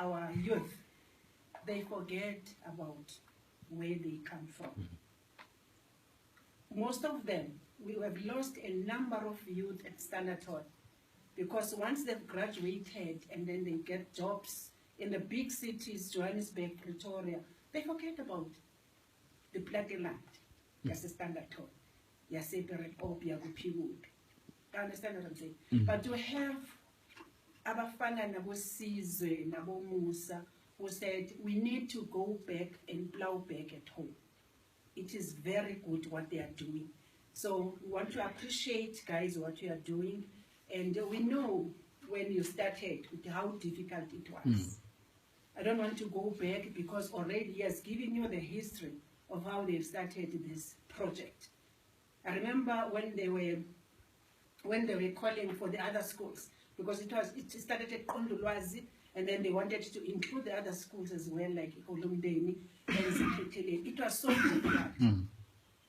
our youth, they forget about where they come from. Most of them, we have lost a number of youth at Standard Hall because once they've graduated and then they get jobs in the big cities, Johannesburg, Pretoria, they forget about the platinum, that's the Standard Hall. You separate up, you understand what I'm saying? But to have Abafana Nabo Sizwe, Nabo Musa, who said, we need to go back and plow back at home. It is very good what they are doing. So we want to appreciate, guys, what you are doing. And we know when you started how difficult it was. I don't want to go back because already he has given you the history of how they've started this project. I remember when they were calling for the other schools, because it started at Kondulwazi, and then they wanted to include the other schools as well, like Ikolumdeni and Zikhetele. It was so difficult.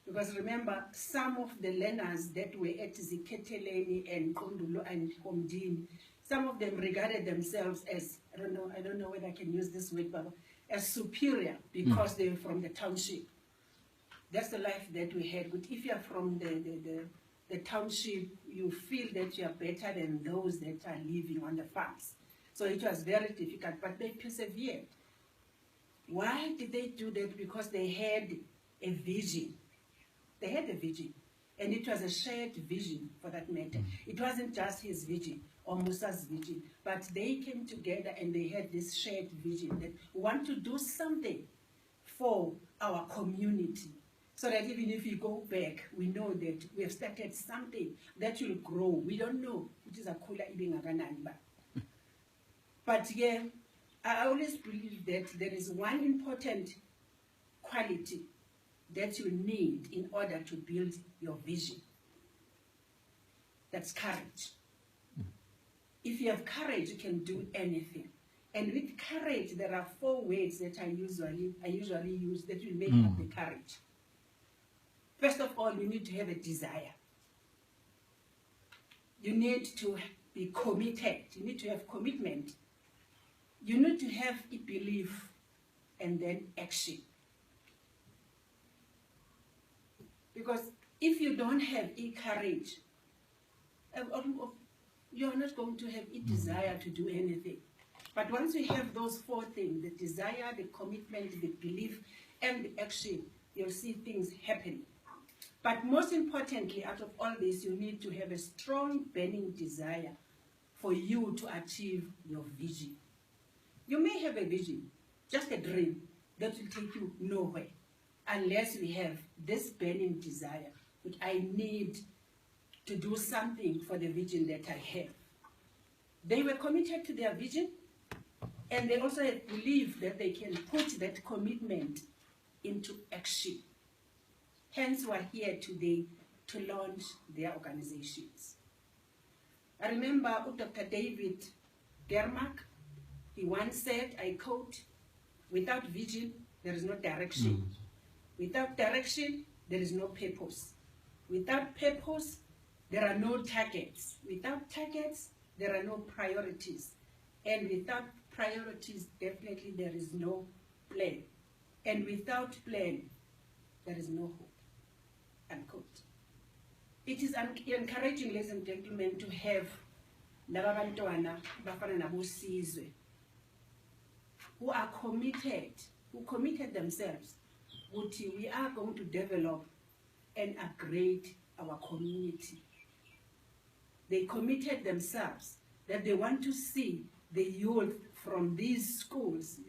Because remember, some of the learners that were at Zikhetele and Kondulo and Omdini, some of them regarded themselves as, I don't know whether I can use this word, but as superior because they were from the township. That's the life that we had. But if you are from the township, you feel that you are better than those that are living on the farms. So it was very difficult, but they persevered. Why did they do that? Because they had a vision. They had a vision. And it was a shared vision for that matter. It wasn't just his vision or Musa's vision, but they came together and they had this shared vision that we want to do something for our community. So that even if we go back, we know that we have started something that will grow. We don't know which is a kula ibing aganamba. But yeah, I always believe that there is one important quality that you need in order to build your vision. That's courage. If you have courage, you can do anything. And with courage, there are 4 words that I usually use that will make up the courage. First of all, you need to have a desire. You need to be committed. You need to have commitment. You need to have a belief and then action. Because if you don't have a courage, you're not going to have a desire to do anything. But once you have those 4 things, the desire, the commitment, the belief, and the action, you'll see things happening. But most importantly, out of all this, you need to have a strong burning desire for you to achieve your vision. You may have a vision, just a dream, that will take you nowhere, unless we have this burning desire, which I need to do something for the vision that I have. They were committed to their vision, and they also believe that they can put that commitment into action. Hence, we're here today to launch their organizations. I remember Dr. David Germack, he once said, I quote, without vision, there is no direction. Without direction, there is no purpose. Without purpose, there are no targets. Without targets, there are no priorities. And without priorities, definitely there is no plan. And without plan, there is no hope. Unquote. It is encouraging, ladies and gentlemen, to have Lababantwana, Bafana Nabo Sizwe, who are committed, who committed themselves. We are going to develop and upgrade our community. They committed themselves that they want to see the youth from these schools,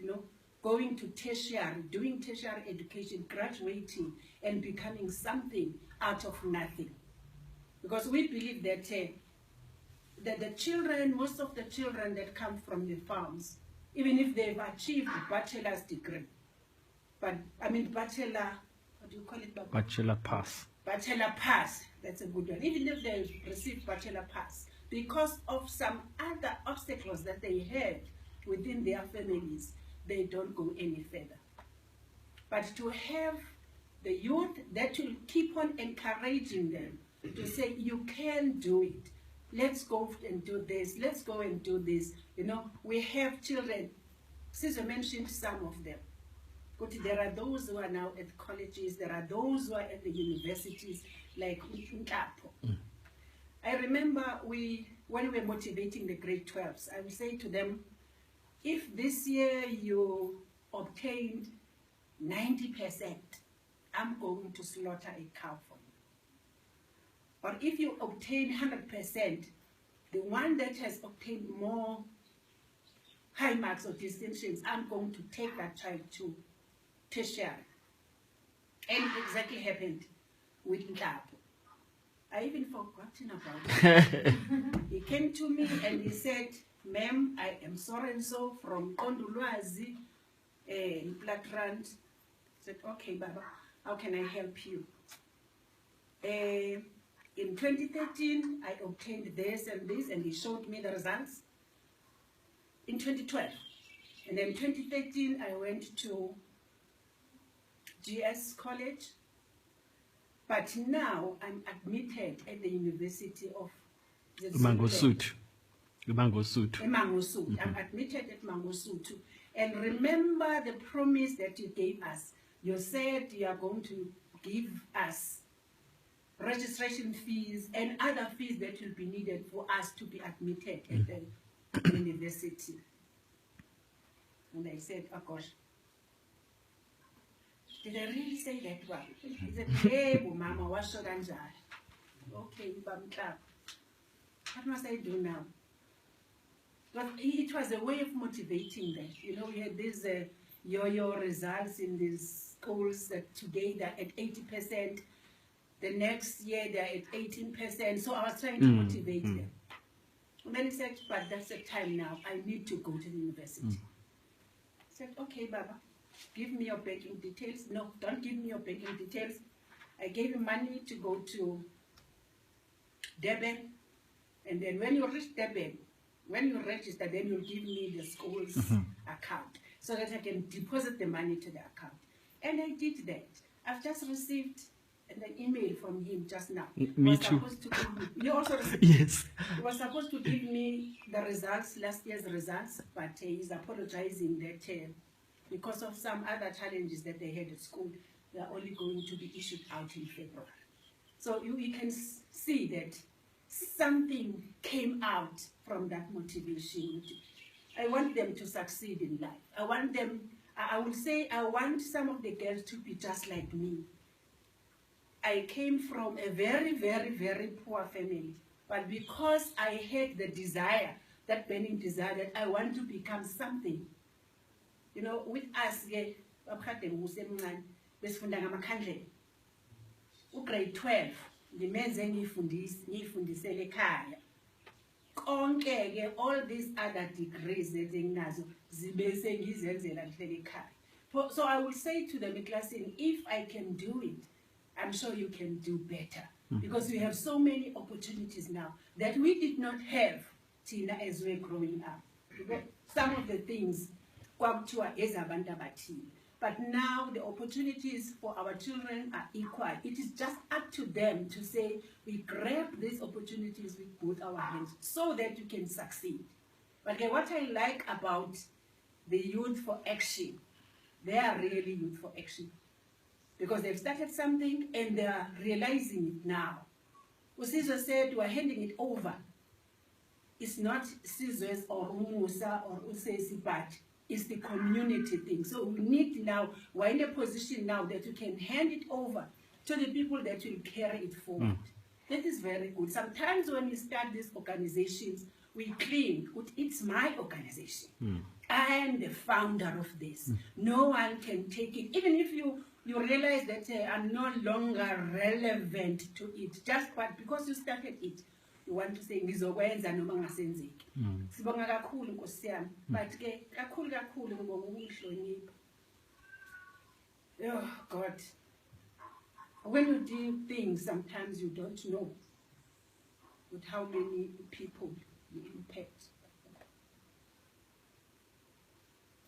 going to tertiary, doing tertiary education, graduating, and becoming something out of nothing. Because we believe that, that the children, most of the children that come from the farms, even if they've achieved a bachelor's degree, but I mean bachelor, what do you call it? Bachelor pass. Bachelor pass, that's a good one. Even if they receive bachelor pass, because of some other obstacles that they had within their families, they don't go any further. But to have the youth that will keep on encouraging them to say, you can do it. Let's go and do this. Let's go and do this. We have children Caesar mentioned some of them. But there are those who are now at colleges, there are those who are at the universities, like Mtshali. I remember when we were motivating the grade 12s, I would say to them, if this year you obtained 90%, I'm going to slaughter a cow for you. Or if you obtain 100%, the one that has obtained more high marks or distinctions, I'm going to take that child to tertiary. And it exactly happened with Mtshali. I even forgotten about it. He came to me and he said, ma'am, I am so-and-so from Kondulwazi, Patron. I said, okay, Baba, how can I help you? In 2013, I obtained this and this, and he showed me the results. In 2012, and then 2013, I went to GS College, but now I'm admitted at the University of Mangosuthu. I'm admitted at Mangosuthu. And remember the promise that you gave us. You said you are going to give us registration fees and other fees that will be needed for us to be admitted at the university. And I said, oh gosh, did I really say that one? He said, hey, Mama, what should I do? Okay, Mtshali. What must I do now? But it was a way of motivating them. You know, we had these yo-yo results in these schools that today they're at 80%. The next year they're at 18%. So I was trying to motivate them. And then he said, but that's the time now. I need to go to the university. I said, okay, Baba, give me your banking details. No, don't give me your banking details. I gave you money to go to Durban. And then when you reach Durban, when you register, then you'll give me the school's account so that I can deposit the money to the account. And I did that. I've just received an email from him just now. Me too. You also received. Yes. He was supposed to give me the results, last year's results, but he's apologizing that because of some other challenges that they had at school, they are only going to be issued out in February. So you can see that something came out from that motivation. I want them to succeed in life. I want them, I will say, I want some of the girls to be just like me. I came from a very, very, very poor family, but because I had the desire, that burning desire that I want to become something. You know, with us, grade 12, ndimenze ngifundisele ekhaya. Konke all these other degrees that nginazo zibe sengizenzela ngihlele ekhaya. So I will say to them in class, if I can do it, I'm sure you can do better. Because we have so many opportunities now that we did not have, Tina, as we're growing up. Some of the things, but now the opportunities for our children are equal. It is just up to them to say, we grab these opportunities with both our hands so that you can succeed. But what I like about the Youth for Action, they are really Youth for Action. Because they've started something and they are realizing it now. Usizwe said, we're handing it over. It's not Sizwe's or Umusa or Usesi, but it's the community thing. So we need now, we're in a position now that we can hand it over to the people that will carry it forward. That is very good. Sometimes when we start these organizations, we claim, it's my organization. I am the founder of this. No one can take it. Even if you realize that I'm no longer relevant to it, just but because you started it, you want to say ngizokwenza noma ngasenzeki. Sibonga kakhulu Nkosi yami, but ke kakhulu ngibonga ukuhlonipha. Oh God. When you do things, sometimes you don't know with how many people you impact.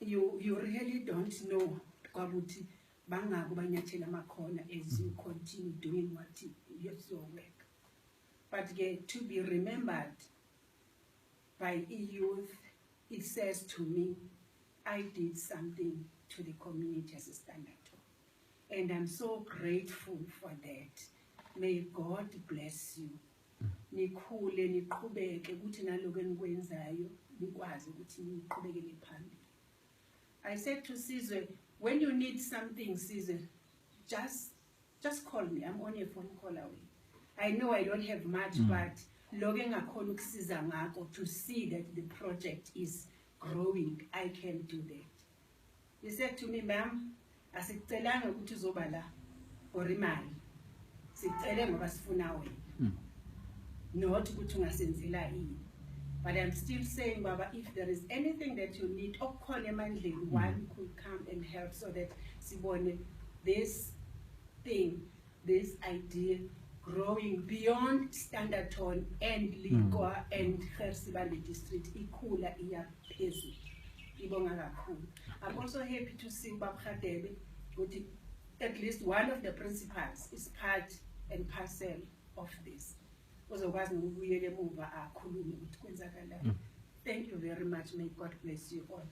You really don't know kwabuthi bangako banyathela amakhona as you continue doing what your work. But to be remembered by youth, it says to me, I did something to the community as a standard. And I'm so grateful for that. May God bless you. Nikhule niqhubeke ukuthi naloku enikwenzayo nikwazi ukuthi niqhubekele phambili. I said to Sizwe, when you need something, Sizwe, just call me. I'm only a phone call away. I know I don't have much, but loku engakhona ukusiza ngakho to see that the project is growing, I can do that. He said to me, ma'am, asikucelanga ukuthi uzoba la or imali. Sicele ngoba sifuna wena. Not ukuthi ungasenzela ini. But I'm still saying, Baba, if there is anything that you need, okukhona emandleni, one could come and help so that sibone this thing, this idea growing beyond Standerton and Lekoa and Gersibali district, ikhula iya phezulu. Ibonga kakhulu. I'm also happy to see Babkhadebe, at least one of the principals is part and parcel of this. Thank you very much. May God bless you all.